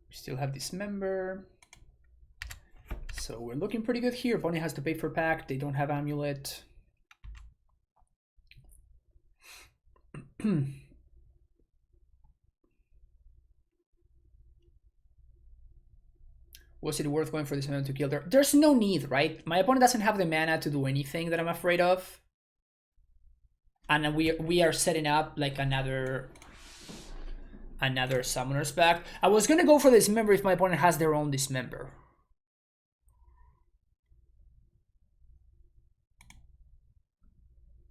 We still have Dismember. So we're looking pretty good here. Opponent has to pay for pack. They don't have Amulet. Was it worth going for this man to kill there? There's no need, right? My opponent doesn't have the mana to do anything that I'm afraid of. And we are setting up like another summoner's pack. I was gonna go for Dismember if my opponent has their own Dismember.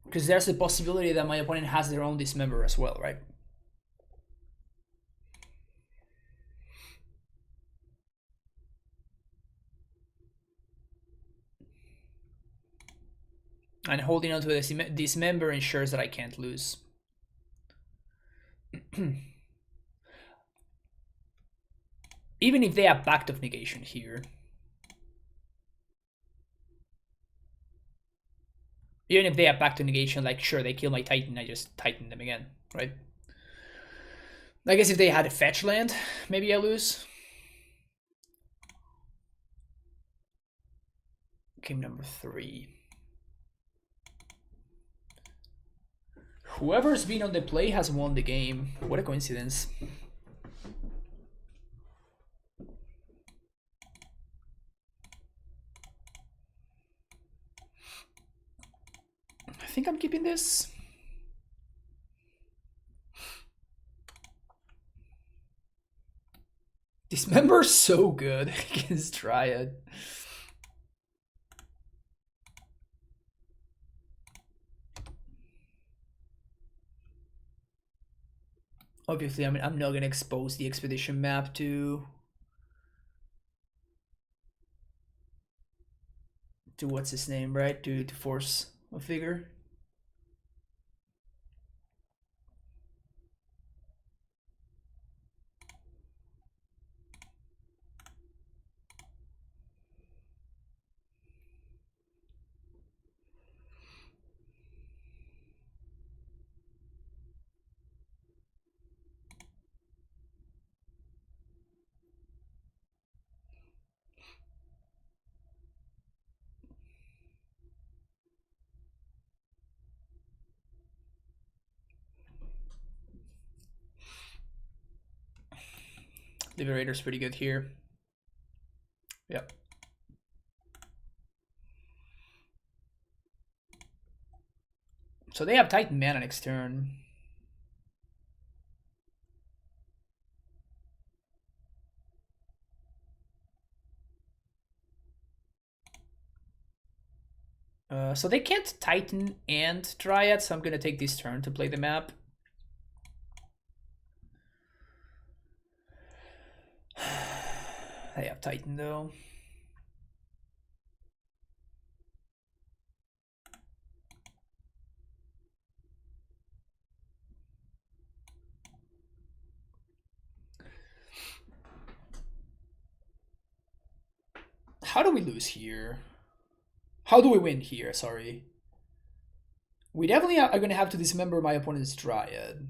Because there's a possibility that my opponent has their own Dismember as well, right? And holding on to the Dismember ensures that I can't lose. Even if they have Pact of Negation here. Even if they have back to negation, like, sure, they kill my Titan, I just Titan them again, right? I guess if they had a fetch land, maybe I lose. Game number 3. Whoever's been on the play has won the game. What a coincidence. I think I'm keeping this. Dismember's so good against Dryad. Obviously, I mean, I'm not gonna expose the expedition map to what's his name, right? To force a figure. Liberator's pretty good here. Yep. So they have Titan mana next turn. So they can't Titan and Dryad, so I'm gonna take this turn to play the map. They have Titan though. How do we lose here? How do we win here? Sorry. We definitely are going to have to dismember my opponent's Dryad.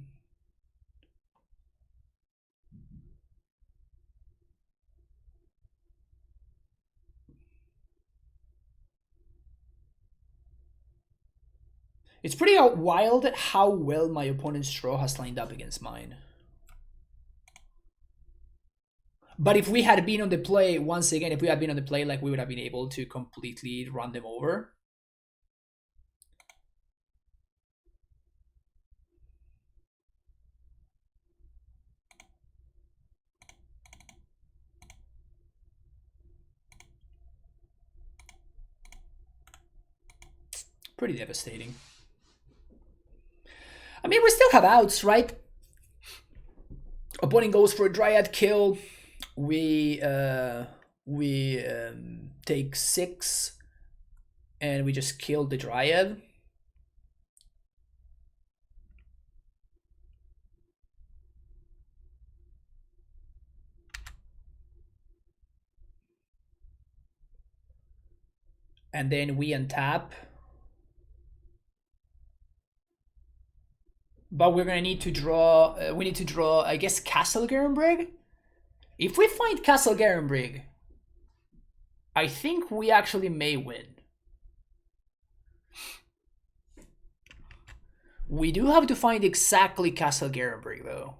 It's pretty wild how well my opponent's draw has lined up against mine. But if we had been on the play, once again, if we had been on the play, like, we would have been able to completely run them over. Pretty devastating. I mean, we still have outs, right? Opponent goes for a Dryad kill. We take 6 and we just kill the Dryad. And then we untap. But we're gonna need to draw, we need to draw, I guess, Castle Garenbrig? If we find Castle Garenbrig, I think we actually may win. We do have to find exactly Castle Garenbrig though.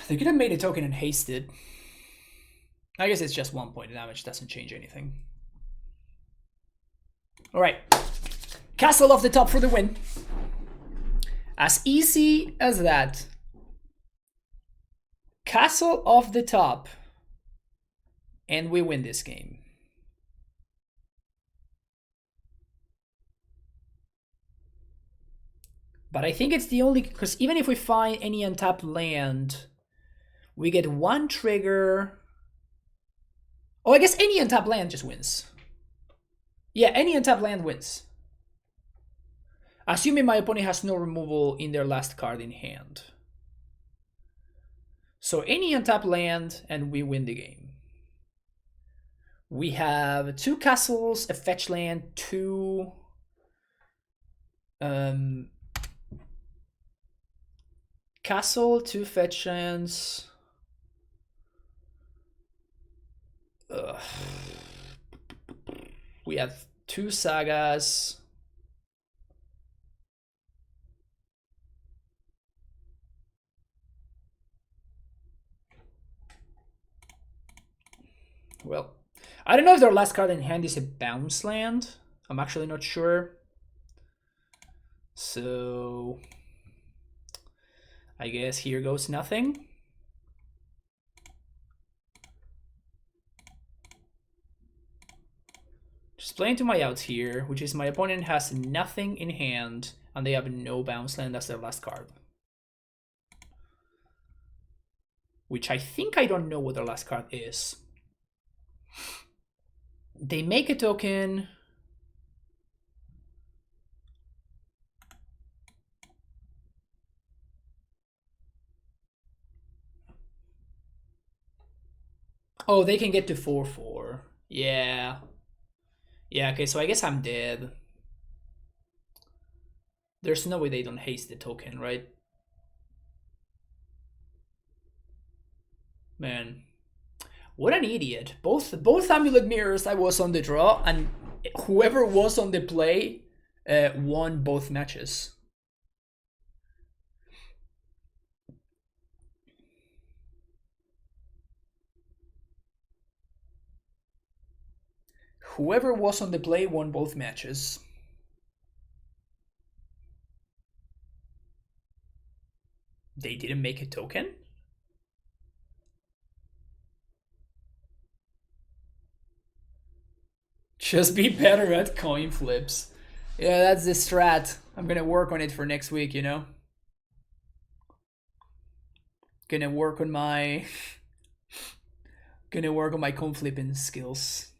They could have made a token and hasted. I guess it's just 1 point of damage, doesn't change anything. Alright. Castle off the top for the win. As easy as that. Castle off the top and we win this game. But I think it's the only, because even if we find any untapped land, we get one trigger. Oh, I guess any untapped land just wins. Yeah, any untapped land wins. Assuming my opponent has no removal in their last card in hand. So any untapped land and we win the game. We have 2 castles, a fetch land, 2 castle, 2 fetch lands. We have 2 sagas. Well, I don't know if their last card in hand is a bounce land. I'm actually not sure. So I guess here goes nothing. Just playing to my outs here, which is my opponent has nothing in hand and they have no bounce land as their last card. Which I think I don't know what their last card is. They make a token. Oh, they can get to 4/4. Yeah. Yeah, okay, so I guess I'm dead. There's no way they don't haste the token, right? Man. What an idiot. Both Amulet mirrors, I was on the draw, and whoever was on the play won both matches. Whoever was on the play won both matches. They didn't make a token? Just be better at coin flips. Yeah, that's the strat. I'm gonna work on it for next week, you know? Gonna work on my coin flipping skills.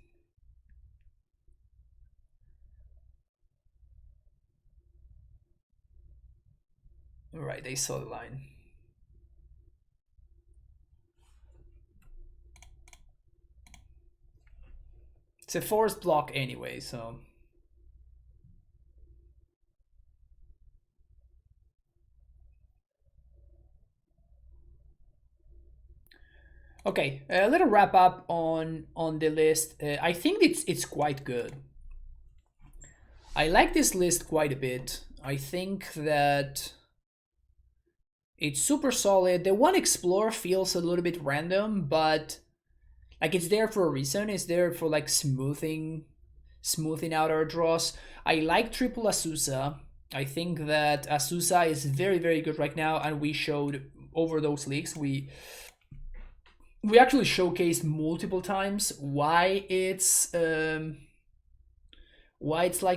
Alright, they saw the line. It's a forced block anyway, so... Okay, a little wrap up on the list. I think it's quite good. I like this list quite a bit. I think that it's super solid. The one explore feels a little bit random, but like it's there for a reason. It's there for like smoothing out our draws. I like triple Azusa. I think that Azusa is very, very good right now, and we showed over those leagues. We actually showcased multiple times why it's like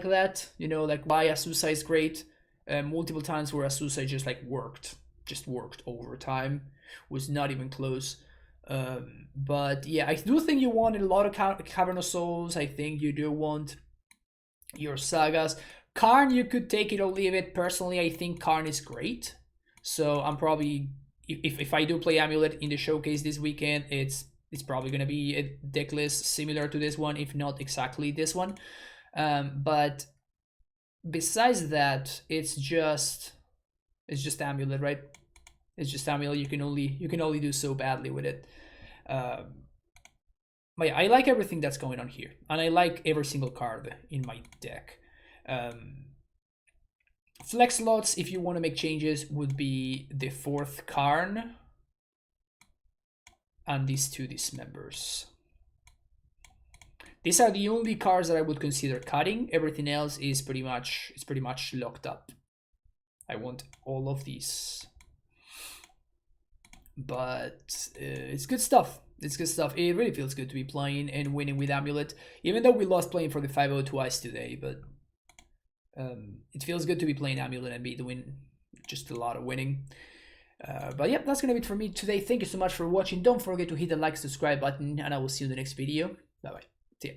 that. You know, like why Azusa is great. Multiple times where Azusa just like worked over time, was not even close. But yeah, I do think you want a lot of Cavern of Souls. I think you do want your sagas. Karn, you could take it or leave it. Personally, I think Karn is great. So I'm probably, if I do play Amulet in the showcase this weekend, it's probably going to be a deck list similar to this one, if not exactly this one. But besides that, it's just Amulet, right? It's just Amulet. You can only do so badly with it. But yeah, I like everything that's going on here, and I like every single card in my deck. Flex slots, if you want to make changes, would be the 4th Karn and these 2 dismembers. These are the only cards that I would consider cutting. Everything else is pretty much locked up. I want all of these. But it's good stuff. It's good stuff. It really feels good to be playing and winning with Amulet, even though we lost playing for the 5-0 twice today. But it feels good to be playing Amulet and be doing just a lot of winning. But yeah, that's gonna be it for me today. Thank you so much for watching. Don't forget to hit the like, subscribe button, and I will see you in the next video. Bye bye. See ya.